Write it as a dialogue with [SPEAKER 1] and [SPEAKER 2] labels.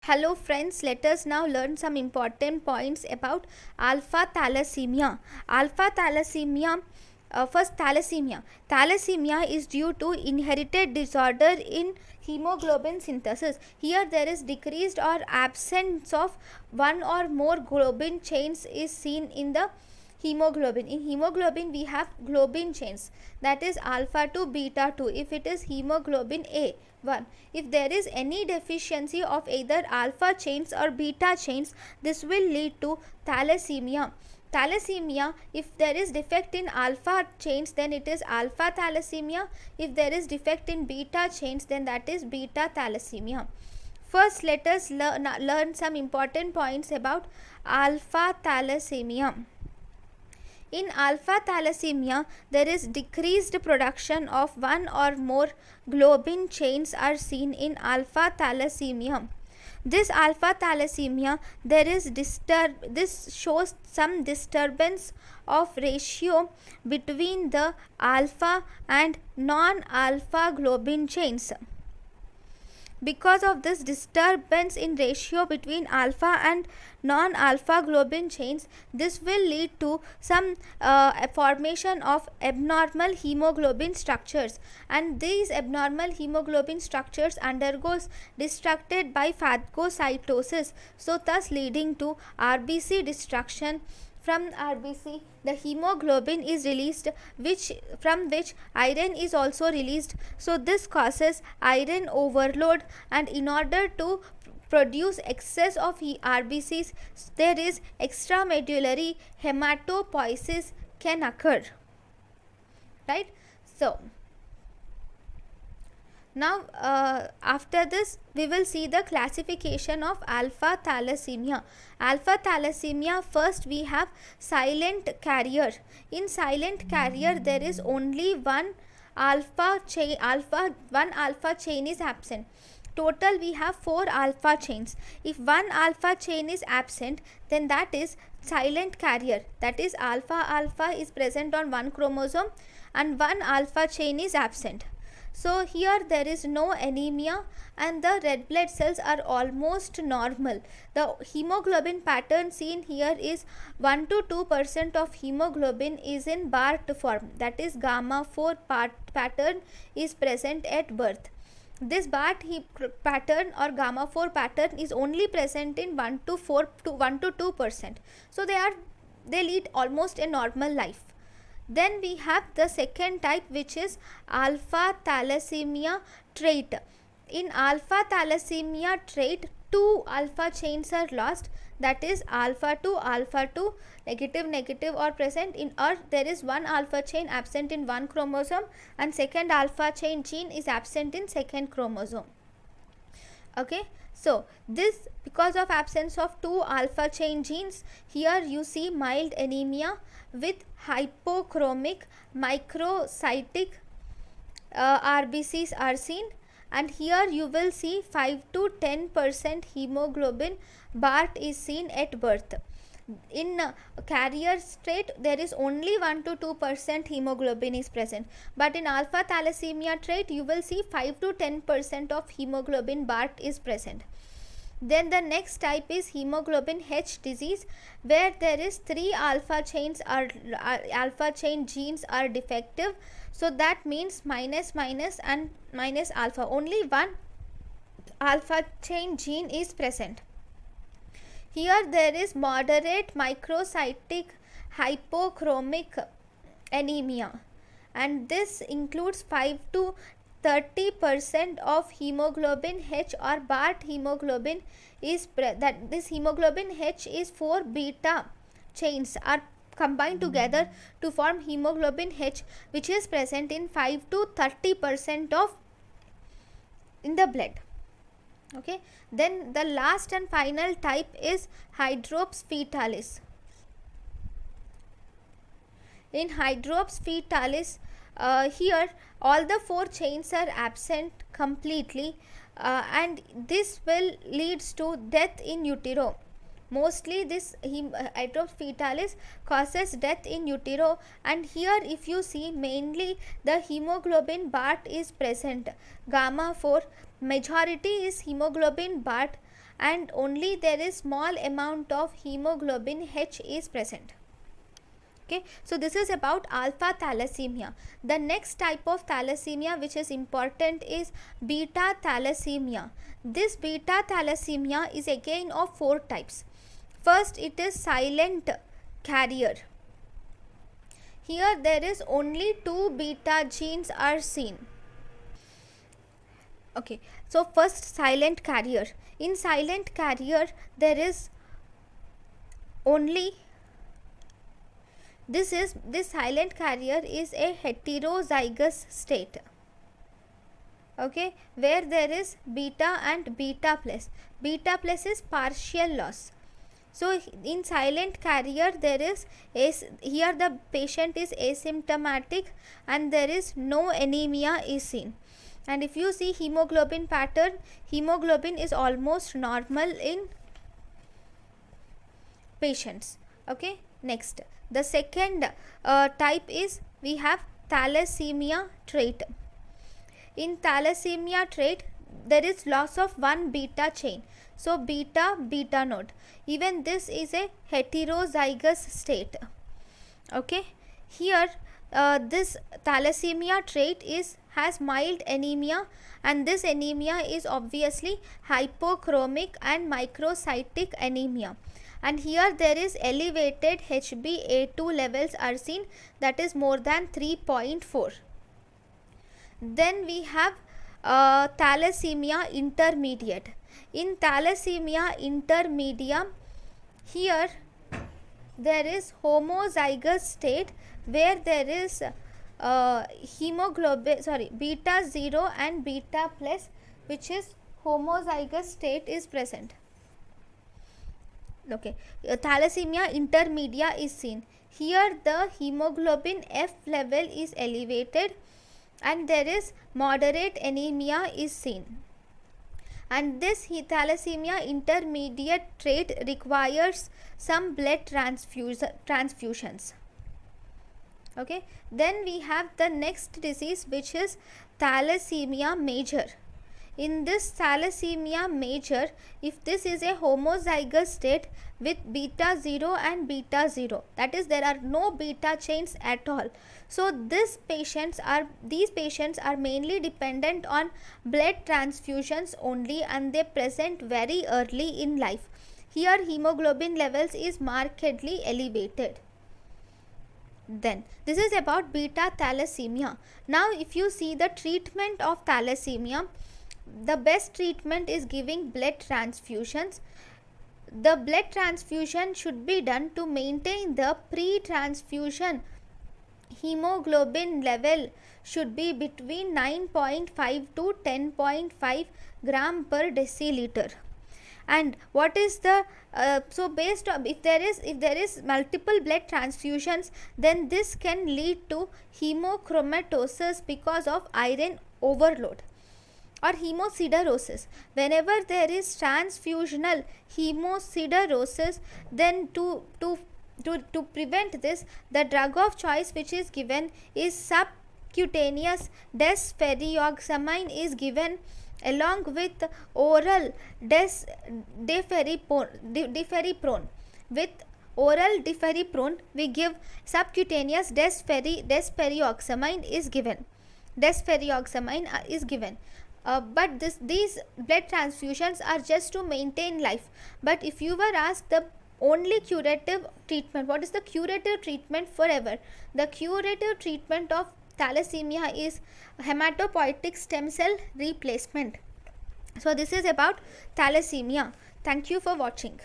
[SPEAKER 1] Hello friends, let us now learn some important points about alpha thalassemia. Alpha thalassemia, first thalassemia. Thalassemia is due to inherited disorder in hemoglobin synthesis. Here there is decreased or absence of one or more globin chains is seen in the hemoglobin. In hemoglobin we have globin chains, that is alpha 2 beta 2 if it is hemoglobin A1. If there is any deficiency of either alpha chains or beta chains, this will lead to thalassemia. Thalassemia, if there is defect in alpha chains, then it is alpha thalassemia. If there is defect in beta chains, then that is beta thalassemia. First, let us learn some important points about alpha thalassemia. In alpha thalassemia, there is decreased production of one or more globin chains are seen in alpha thalassemia. This alpha thalassemia, this shows some disturbance of ratio between the alpha and non-alpha globin chains. Because of this disturbance in ratio between alpha and non-alpha globin chains, this will lead to some formation of abnormal hemoglobin structures, and these abnormal hemoglobin structures undergoes destructed by phagocytosis, so thus leading to RBC destruction. From RBC, the hemoglobin is released, from which iron is also released. So this causes iron overload, and in order to produce excess of RBCs, there is extramedullary hematopoiesis can occur. Right? So now after this we will see the classification of alpha thalassemia. Alpha thalassemia, first we have silent carrier. In silent carrier there is only one alpha chain is absent. Total we have 4 alpha chains. If one alpha chain is absent, then that is silent carrier, that is alpha is present on one chromosome and one alpha chain is absent. So here there is no anemia and the red blood cells are almost normal. The hemoglobin pattern seen here is 1 to 2% of hemoglobin is in Bart form, that is gamma 4 pattern is present at birth. This Bart pattern or gamma 4 pattern is only present in 1 to 2%. So they lead almost a normal life. Then we have the second type, which is alpha thalassemia trait. In alpha thalassemia trait, 2 alpha chains are lost, that is alpha 2 negative or present in, or there is one alpha chain absent in one chromosome and second alpha chain gene is absent in second chromosome. Okay, so this, because of absence of 2 alpha chain genes, here you see mild anemia with hypochromic microcytic RBCs are seen, and here you will see 5 to 10% hemoglobin Bart is seen at birth. In carrier trait there is only 1 to 2% hemoglobin is present, but in alpha thalassemia trait you will see 5 to 10% of hemoglobin Bart is present. Then the next type is hemoglobin H disease, where there is 3 alpha chain genes are defective, so that means minus and minus alpha, only one alpha chain gene is present. Here there is moderate microcytic hypochromic anemia, and this includes 5 to 30% of hemoglobin H or Bart hemoglobin is that this hemoglobin H is 4 beta chains are combined together to form hemoglobin H, which is present in 5 to 30% of in the blood. Okay, then the last and final type is hydrops fetalis. In hydrops fetalis, here all the 4 chains are absent completely, and this will leads to death in utero. Mostly this hydrops fetalis causes death in utero, and here if you see mainly the hemoglobin Bart is present, gamma 4, majority is hemoglobin Bart, and only there is small amount of hemoglobin H is present. Okay, so this is about alpha thalassemia. The next type of thalassemia which is important is beta thalassemia. This beta thalassemia is again of 4 types. First, it is silent carrier. Here there is only 2 beta genes are seen. Okay, so first, silent carrier. In silent carrier there is only this silent carrier is a heterozygous state. Okay, where there is beta and beta plus. Beta plus is partial loss. So in silent carrier there is here the patient is asymptomatic and there is no anemia is seen. And if you see hemoglobin pattern, hemoglobin is almost normal in patients. Okay, next, the second type is we have thalassemia trait. In thalassemia trait there is loss of one beta chain. So beta node. Even this is a heterozygous state. Okay, here this thalassemia trait has mild anemia, and this anemia is obviously hypochromic and microcytic anemia. And here there is elevated HbA2 levels are seen, that is more than 3.4. Then we have thalassemia intermediate. In thalassemia intermediate, here there is homozygous state where there is beta 0 and beta plus, which is homozygous state is present. Okay, thalassemia intermedia is seen. Here the hemoglobin F level is elevated and there is moderate anemia is seen. And this thalassemia intermediate trait requires some blood transfusions. Okay, then we have the next disease, which is thalassemia major. In this thalassemia major, if this is a homozygous state with beta 0 and beta 0, that is there are no beta chains at all. So these patients are mainly dependent on blood transfusions only, and they present very early in life. Here hemoglobin levels is markedly elevated. Then this is about beta thalassemia. Now if you see the treatment of thalassemia, the best treatment is giving blood transfusions. The blood transfusion should be done to maintain the pre-transfusion hemoglobin level should be between 9.5 to 10.5 gram per deciliter. And what is the so based on if there is multiple blood transfusions, then this can lead to hemochromatosis because of iron overload or hemosiderosis. Whenever there is transfusional hemosiderosis, then to prevent this, the drug of choice which is given is subcutaneous desferrioxamine is given along with oral deferiprone. With oral deferiprone we give subcutaneous desferrioxamine is given. But these blood transfusions are just to maintain life. But if you were asked the only curative treatment, what is the curative treatment forever? The curative treatment of thalassemia is hematopoietic stem cell replacement. So this is about thalassemia. Thank you for watching.